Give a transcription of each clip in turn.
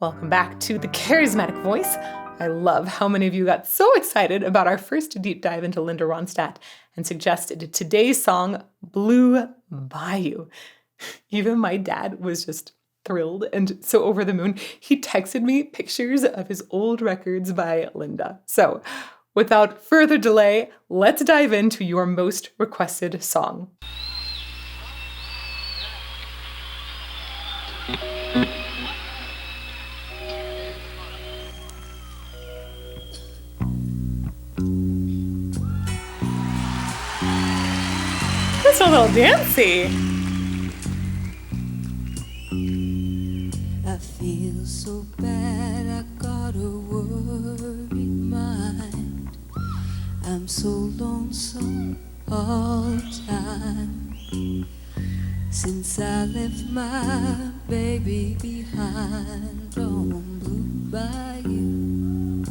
Welcome back to the Charismatic Voice. I love how many of you got so excited about our first deep dive into Linda Ronstadt and suggested today's song, Blue Bayou. Even my dad was just thrilled and so over the moon. He texted me pictures of his old records by Linda. So without further delay, let's dive into your most requested song. It's a little dancey. I feel so bad, I got a worried mind. I'm so lonesome all the time. Since I left my baby behind on Blue Bayou.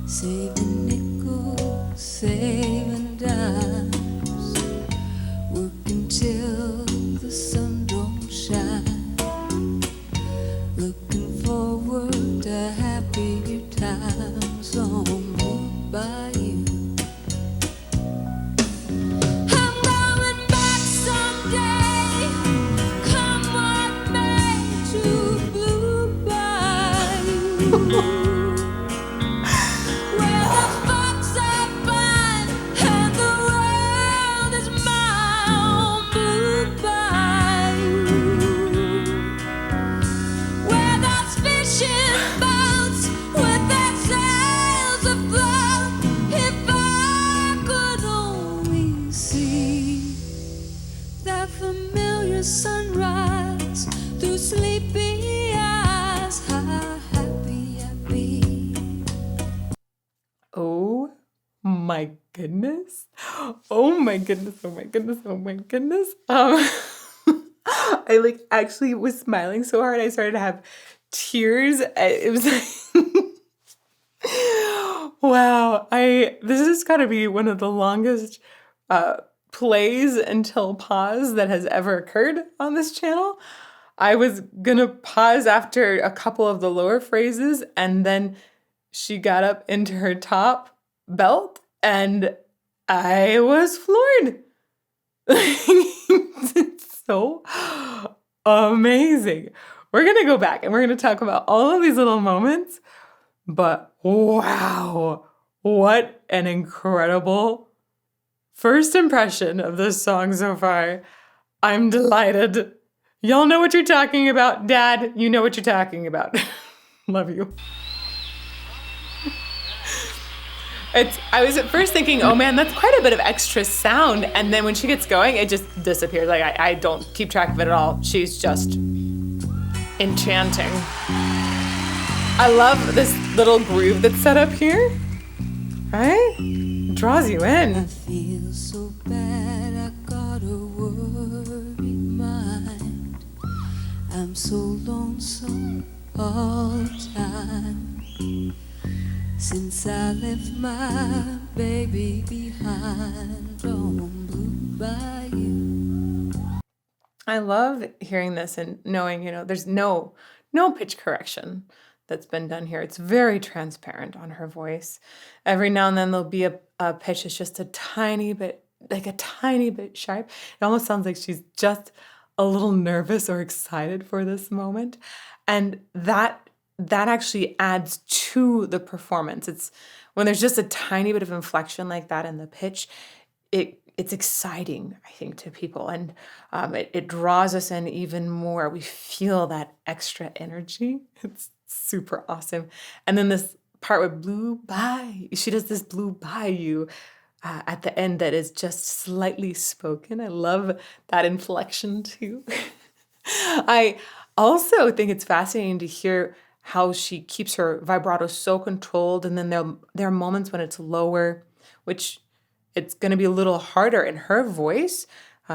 Saving nickels, saving dimes, working till the sun don't shine, looking forward to happier times on Blue Bayou. I'm going back someday, come what may, to Blue Bayou. Sunrise through sleepy eyes, how happy I'd be. Oh my goodness. Oh my goodness. Oh my goodness. Oh my goodness. I actually was smiling so hard I started to have tears. It was wow. This has got to be one of the longest plays until pause that has ever occurred on this channel. I was gonna pause after a couple of the lower phrases, and then she got up into her top belt, and I was floored. It's so amazing. We're gonna go back and we're gonna talk about all of these little moments, but wow, what an incredible first impression of this song so far. I'm delighted. Y'all know what you're talking about. Dad, you know what you're talking about. Love you. I was at first thinking, oh man, that's quite a bit of extra sound. And then when she gets going, it just disappears. Like I don't keep track of it at all. She's just enchanting. I love this little groove that's set up here. Right? It draws you in. I feel so bad, I got a worried mind. I'm so lonesome all the time. Since I left my baby behind on Blue Bayou. I love hearing this and knowing, there's no pitch correction that's been done here. It's very transparent on her voice. Every now and then there'll be a pitch that's just a tiny bit sharp. It almost sounds like she's just a little nervous or excited for this moment. And that actually adds to the performance. It's when there's just a tiny bit of inflection like that in the pitch, it's exciting, I think, to people. And it draws us in even more. We feel that extra energy. It's super awesome. And then this part with Blue Bayou, she does this Blue Bayou at the end that is just slightly spoken. I love that inflection too. I also think it's fascinating to hear how she keeps her vibrato so controlled, and then there are moments when it's lower, which it's going to be a little harder in her voice.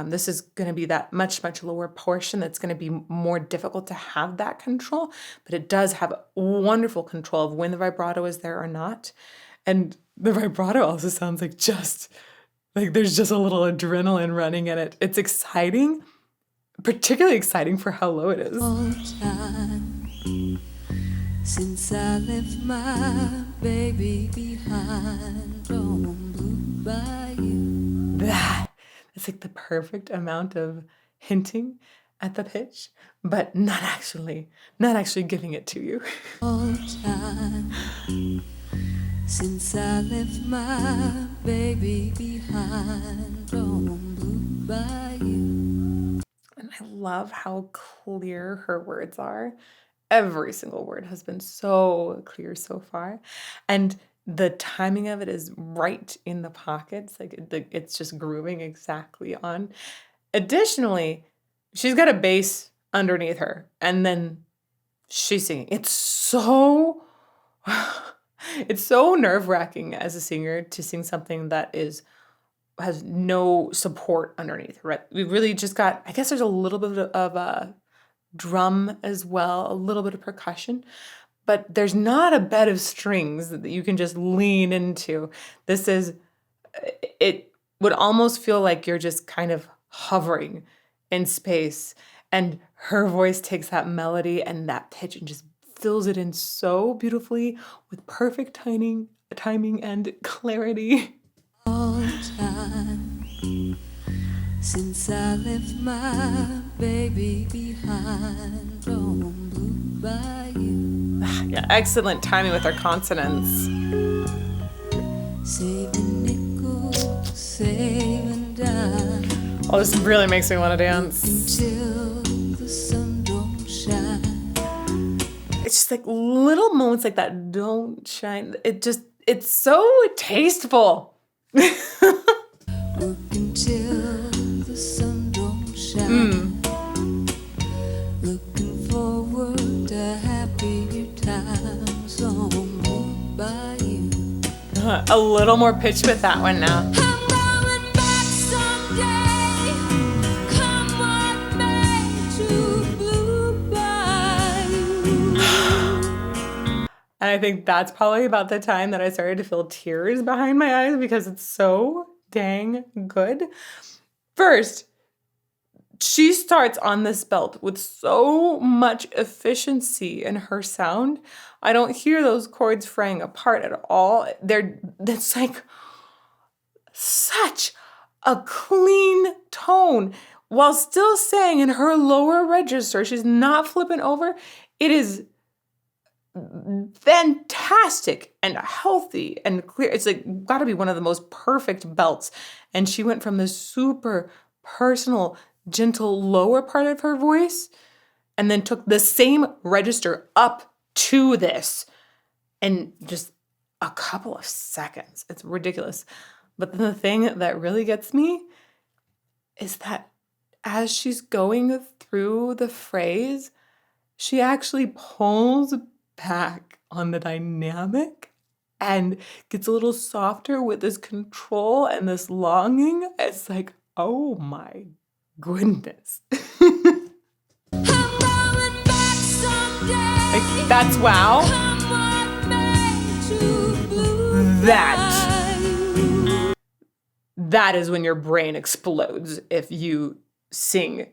This is going to be that much, much lower portion that's going to be more difficult to have that control, but it does have wonderful control of when the vibrato is there or not. And the vibrato also sounds like there's just a little adrenaline running in it. It's exciting, particularly exciting for how low it is. all time since I left my baby behind on Blue Bayou. That's like the perfect amount of hinting at the pitch, but not actually giving it to you. All time since I left my baby behind on Blue Bayou. And I love how clear her words are. Every single word has been so clear so far. And the timing of it is right in the pockets. Like it's just grooving exactly on. Additionally, she's got a bass underneath her. And then she's singing. It's so nerve-wracking as a singer to sing something that has no support underneath, right? We really just got, I guess there's a little bit of a drum as well, a little bit of percussion, but there's not a bed of strings that you can just lean into. It would almost feel like you're just kind of hovering in space, and her voice takes that melody and that pitch and just fills it in so beautifully with perfect timing and clarity. All time since I left my baby behind on Blue Bayou. Yeah, excellent timing with her consonants. Saving nickels, saving dimes. Oh, this really makes me want to dance. Until the sun don't shine. It's just like little moments like that don't shine. It's so tasteful. Work until the sun don't shine. Looking forward to happier times on Blue Bayou. A little more pitch with that one now. I'm going back someday. Come what may to Blue Bayou. And I think that's probably about the time that I started to feel tears behind my eyes because it's so dang good. First, she starts on this belt with so much efficiency in her sound. I don't hear those chords fraying apart at all. That's like such a clean tone while still saying in her lower register, she's not flipping over. It is fantastic and healthy and clear. It's like got to be one of the most perfect belts. And she went from this super personal, gentle lower part of her voice and then took the same register up to this in just a couple of seconds. It's ridiculous. But then the thing that really gets me is that as she's going through the phrase, she actually pulls back on the dynamic and gets a little softer with this control and this longing. It's like, oh my goodness. Like, that's wow. That is when your brain explodes if you sing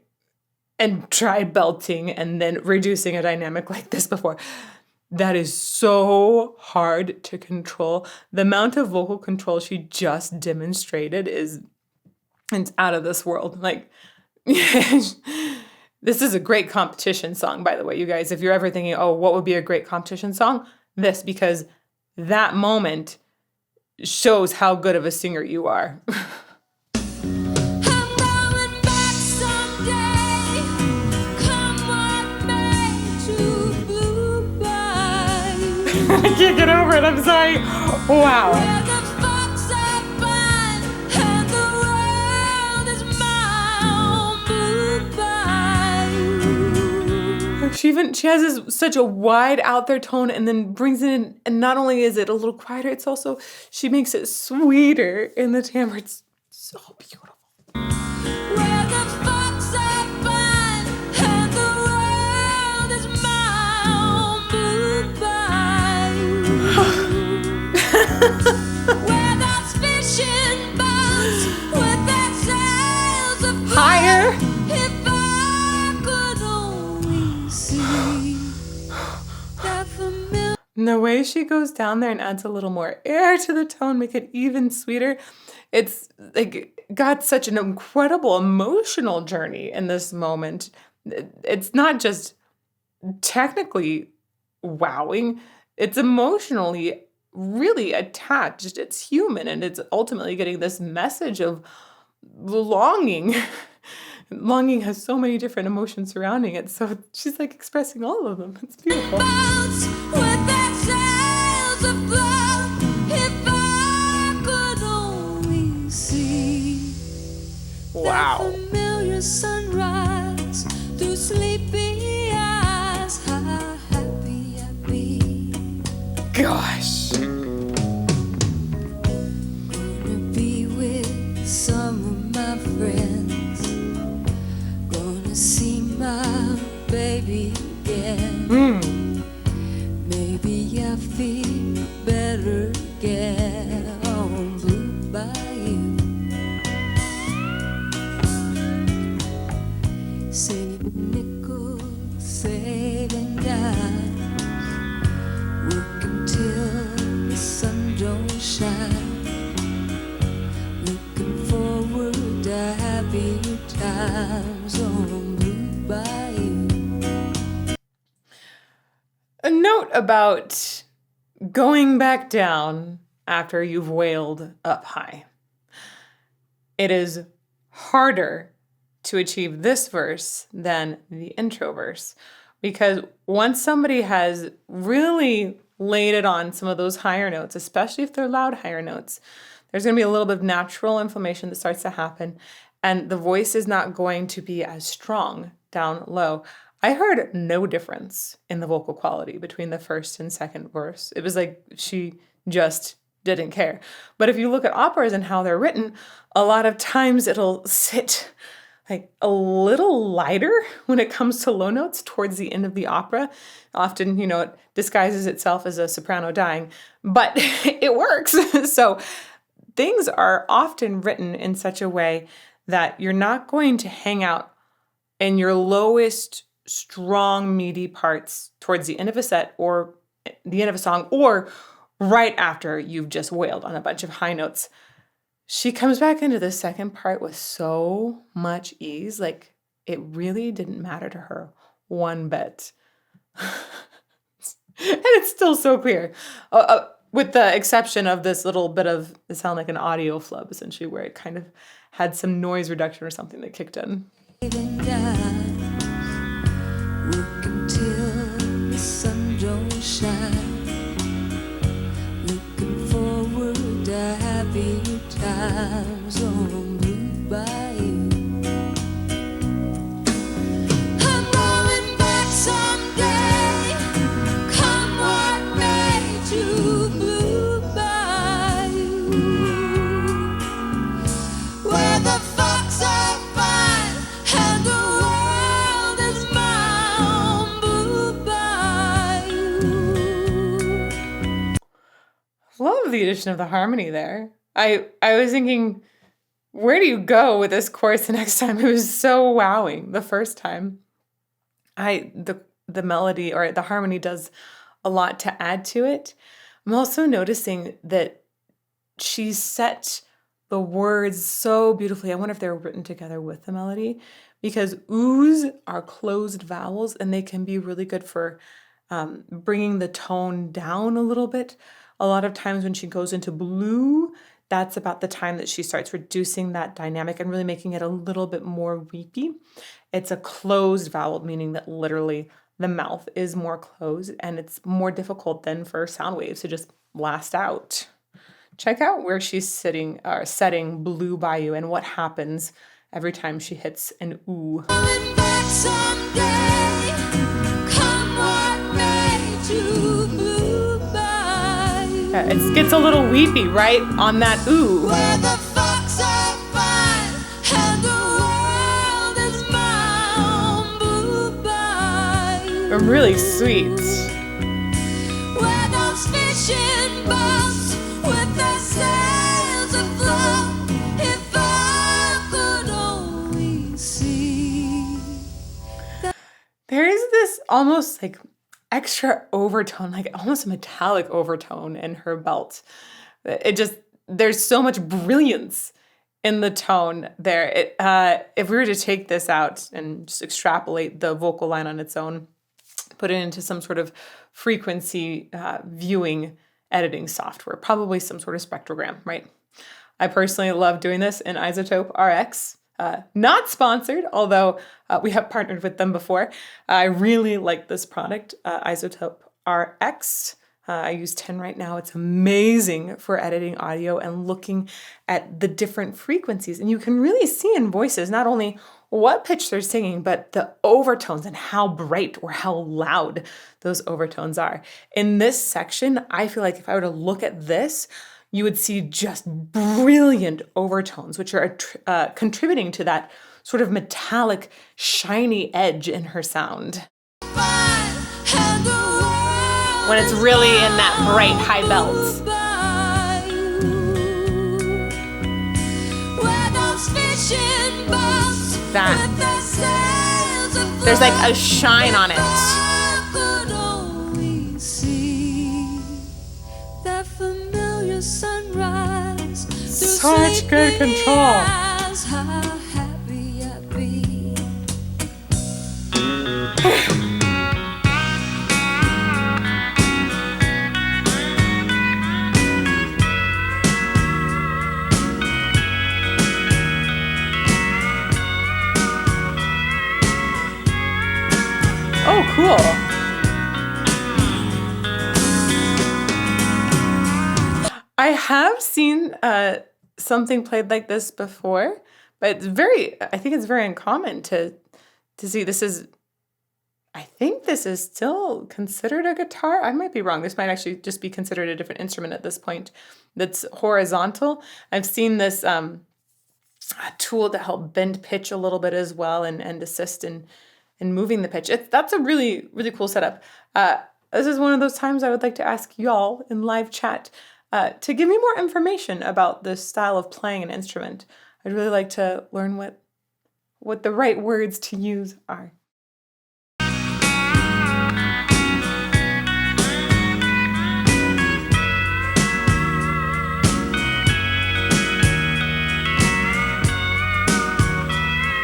and try belting and then reducing a dynamic like this before. That is so hard to control. The amount of vocal control she just demonstrated it's out of this world. Like, this is a great competition song, by the way, you guys. If you're ever thinking, oh, what would be a great competition song? This, because that moment shows how good of a singer you are. I can't get over it. I'm sorry. Wow. She has such a wide out there tone and then brings it in, and not only is it a little quieter, it's also, she makes it sweeter in the timbre. It's so beautiful. Where the fox are fine and the world is my own blue bayou. Where those fishing boats with their sails of higher. If I see that familiar. And the way she goes down there and adds a little more air to the tone, make it even sweeter. It's like got such an incredible emotional journey in this moment. It's not just technically wowing, it's emotionally really attached. It's human, and it's ultimately getting this message of longing. Longing has so many different emotions surrounding it, so she's like expressing all of them. It's beautiful. Bounce with their sails afloat. If I could only see Wow. that familiar sunrise through sleepy eyes, how happy I'd be. Gosh. Gonna be with some of my friends. Gonna see my baby again. Maybe I feel better again on Blue Bayou. Saving nickels, saving dimes, working till the sun don't shine. Looking forward to happier times on Blue Bayou. A note about going back down after you've wailed up high. It is harder to achieve this verse than the intro verse, because once somebody has really laid it on some of those higher notes, especially if they're loud higher notes, there's going to be a little bit of natural inflammation that starts to happen, and the voice is not going to be as strong down low. I heard no difference in the vocal quality between the first and second verse. It was like she just didn't care. But if you look at operas and how they're written, a lot of times it'll sit like a little lighter when it comes to low notes towards the end of the opera. Often, it disguises itself as a soprano dying, but it works. So things are often written in such a way that you're not going to hang out in your lowest, strong, meaty parts towards the end of a set or the end of a song or right after you've just wailed on a bunch of high notes. She comes back into the second part with so much ease, like it really didn't matter to her one bit. And it's still so clear. With the exception of this little bit of, it sounded like an audio flub, essentially, where it kind of had some noise reduction or something that kicked in. Working till the sun don't shine. Looking forward to happy times on Blue Bayou. I'm going back someday, come what may, to Blue Bayou, where the fox are fine and the world is mine on Blue Bayou. Love the addition of the harmony there. I was thinking, where do you go with this chorus the next time? It was so wowing the first time. The melody or the harmony does a lot to add to it. I'm also noticing that she set the words so beautifully. I wonder if they're written together with the melody, because oohs are closed vowels and they can be really good for bringing the tone down a little bit. A lot of times when she goes into blue, that's about the time that she starts reducing that dynamic and really making it a little bit more weepy. It's a closed vowel, meaning that literally the mouth is more closed, and it's more difficult then for sound waves to just blast out. Check out where she's setting Blue Bayou and what happens every time she hits an ooh. Going back someday, come what may, to Blue Bayou, Yeah, it gets a little weepy, right? On that ooh. where the fox are fine and the world is mine on Blue Bayou, Really sweet. where those fishing boats with their sails afloat. If I could only see. There is is this almost like extra overtone, like almost a metallic overtone in her belt. There's so much brilliance in the tone there. If we were to take this out and just extrapolate the vocal line on its own, put it into some sort of frequency viewing editing software, probably some sort of spectrogram, right? I personally love doing this in Isotope RX. Not sponsored, although we have partnered with them before. I really like this product, Isotope RX. I use 10 right now. It's amazing for editing audio and looking at the different frequencies. And you can really see in voices not only what pitch they're singing, but the overtones and how bright or how loud those overtones are. In this section, I feel like if I were to look at this, you would see just brilliant overtones, which are contributing to that sort of metallic, shiny edge in her sound. When it's really in that bright high belt. There's like a shine on it. Such good control. Oh, cool. I have seen something played like this before, but I think it's very uncommon to see. I think this is still considered a guitar. I might be wrong. This might actually just be considered a different instrument at this point that's horizontal. I've seen this a tool to help bend pitch a little bit as well and assist in moving the pitch. That's a really, really cool setup. This is one of those times I would like to ask y'all in live chat to give me more information about this style of playing an instrument. I'd really like to learn what the right words to use are.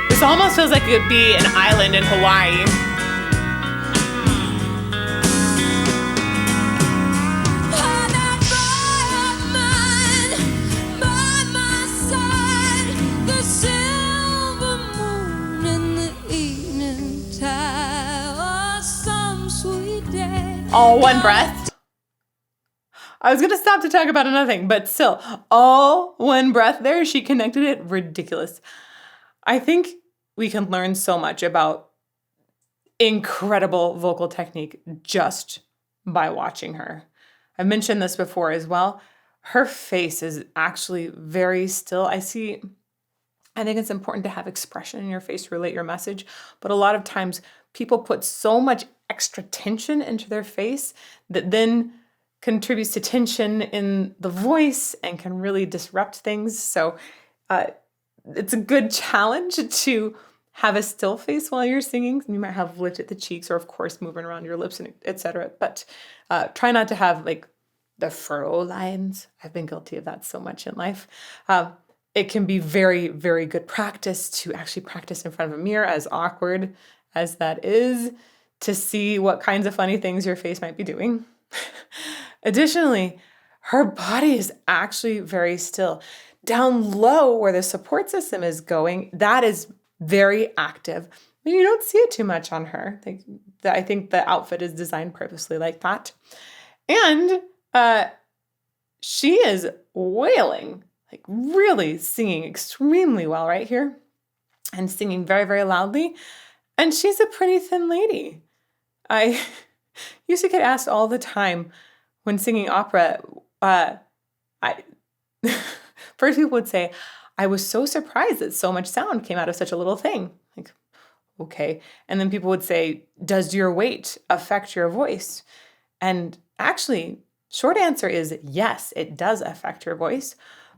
This almost feels like it could be an island in Hawaii. All one breath. I was going to stop to talk about another thing, but still, all one breath there. She connected it. Ridiculous. I think we can learn so much about incredible vocal technique just by watching her. I've mentioned this before as well. Her face is actually very still. I think it's important to have expression in your face to relate your message, but a lot of times people put so much extra tension into their face that then contributes to tension in the voice and can really disrupt things. So it's a good challenge to have a still face while you're singing. You might have lifted the cheeks or, of course, moving around your lips, and etc. But try not to have like the furrow lines. I've been guilty of that so much in life. It can be very, very good practice to actually practice in front of a mirror, as awkward as that is, to see what kinds of funny things your face might be doing. Additionally, her body is actually very still. Down low, where the support system is going, that is very active. But you don't see it too much on her. I think the outfit is designed purposely like that. And she is wailing, like really singing extremely well right here and singing very, very loudly. And she's a pretty thin lady. I used to get asked all the time when singing opera, first people would say, I was so surprised that so much sound came out of such a little thing. Like, okay. And then people would say, does your weight affect your voice? And actually, short answer is yes, it does affect your voice,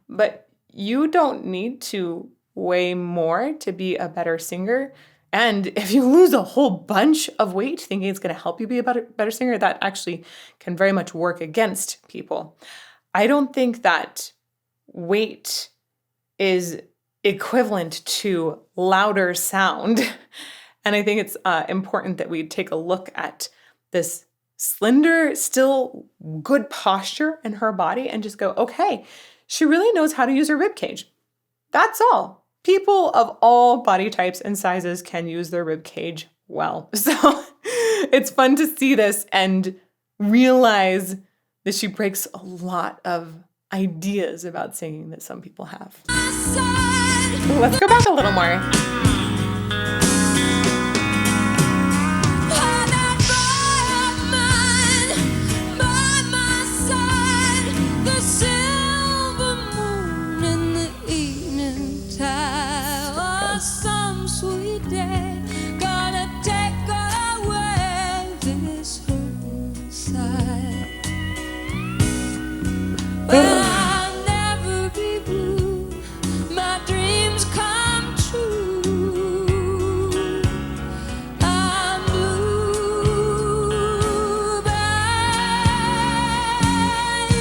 but you don't need to weigh more to be a better singer. And if you lose a whole bunch of weight thinking it's going to help you be a better singer, that actually can very much work against people. I don't think that weight is equivalent to louder sound. And I think it's important that we take a look at this slender, still good posture in her body and just go, okay, she really knows how to use her rib cage. That's all. People of all body types and sizes can use their rib cage well. So it's fun to see this and realize that she breaks a lot of ideas about singing that some people have. Let's go back a little more. I'll never be blue. My dreams come true. I'm blue by you.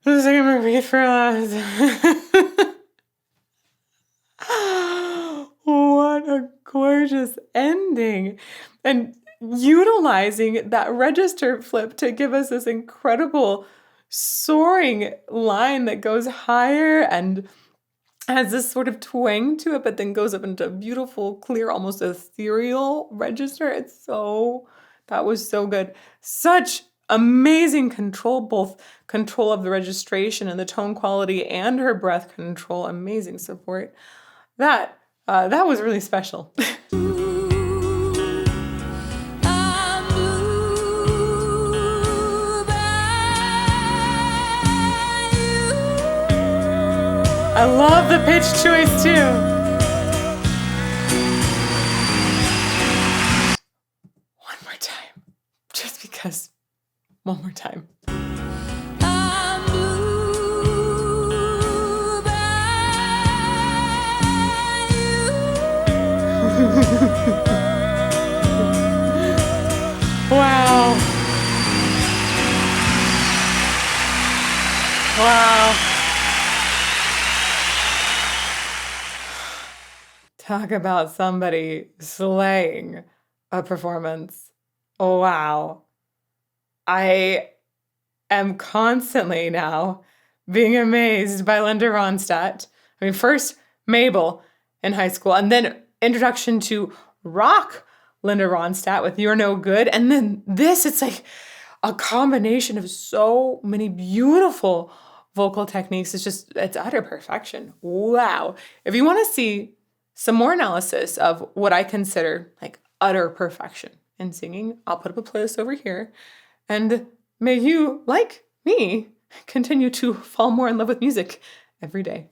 This is gonna breathe for us. What a gorgeous ending. And utilizing that register flip to give us this incredible soaring line that goes higher and has this sort of twang to it, but then goes up into a beautiful, clear, almost ethereal register. That was so good. Such amazing control, both control of the registration and the tone quality and her breath control. Amazing support. That was really special. I'm blue by you. I love the pitch choice too. One more time. Just because. One more time. I'm blue by you. Wow. Wow. Talk about somebody slaying a performance. Wow. I am constantly now being amazed by Linda Ronstadt. I mean, first Mabel in high school, and then introduction to rock Linda Ronstadt with You're No Good. And then this, it's like a combination of so many beautiful vocal techniques. It's utter perfection. Wow. If you want to see some more analysis of what I consider like utter perfection in singing, I'll put up a playlist over here. And may you, like me, continue to fall more in love with music every day.